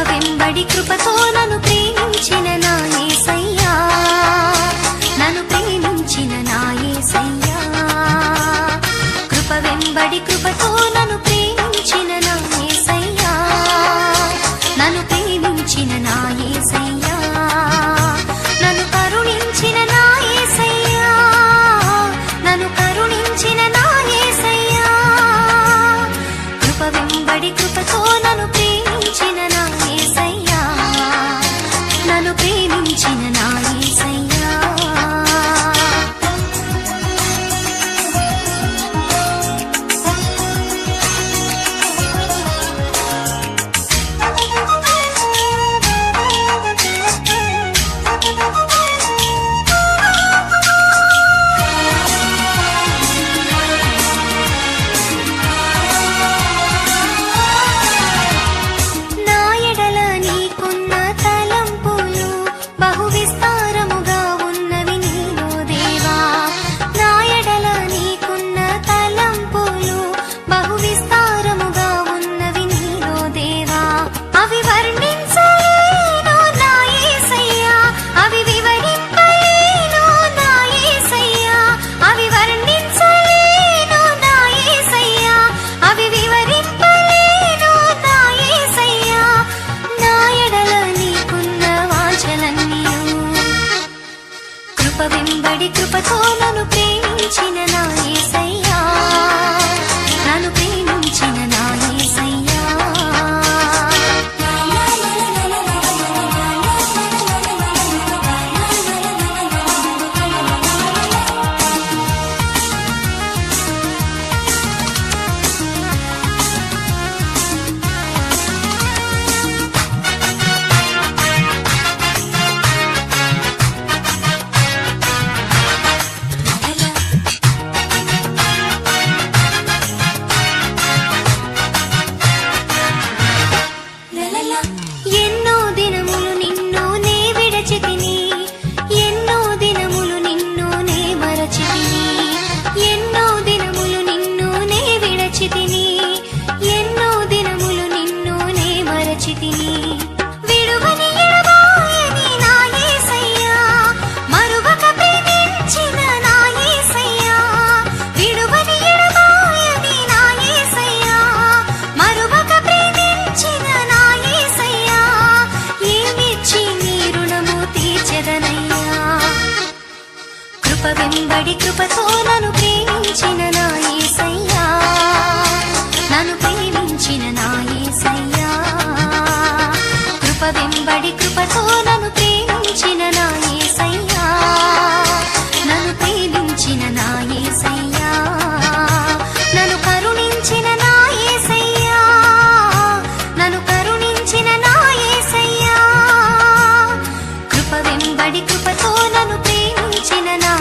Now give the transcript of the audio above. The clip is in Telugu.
వెంబడి కృపతో నన్ను ప్రేమించిన నా యేసయ్యా, నన్ను ప్రేమించిన నా యేసయ్యా. కృప వెంబడి కృపతో నన్ను ప్రేమించిన నా యేసయ్యా, నన్ను ప్రేమించిన నా యేసయ్యా. నన్ను కరుణించిన నా యేసయ్యా, నన్ను కరుణించిన నా యేసయ్యా. కృప వెంబడి కృపతో నన్ను ప్రేమించిన నా యేసయ్యా, నన్ను ప్రేమించిన నా యేసయ్యా. వెంబడి కృపతో నన్ను ప్రేమించిన నా యేసయ్యా, నన్ను ప్రేమించిన నా యేసయ్యా. ఎన్నో దినములు నిన్ను నే విడచితిని, ఎన్నో దినములు నిన్ను నే మరచితిని. ఎన్నో దినములు నిన్ను నే విడచితిని, ఎన్నో దినములు నిన్ను నే మరచితిని. విడువని ఎడబాయని నా యేసయ్యా, మరువక ప్రేమించిన నా యేసయ్యా. విడువని ఎడబాయని నా యేసయ్యా, మరువక ప్రేమించిన నా యేసయ్యా. ఏమిచ్చి నీ రుణము తీర్చెదనయ్యా. కృప వెంబడి కృపతో నన్ను ప్రేమించిన నా యేసయ్యా, నన్ను ప్రేమించిన నా యేసయ్యా. కృప వెంబడి కృపతో నన్ను ప్రేమించిన నా యేసయ్యా, నన్ను ప్రేమించిన నా యేసయ్యా. నన్ను కరుణించిన నా యేసయ్యా, నన్ను కరుణించిన నా యేసయ్యా. కృప వెంబడి కృపతో నన్ను ప్రేమించిన నా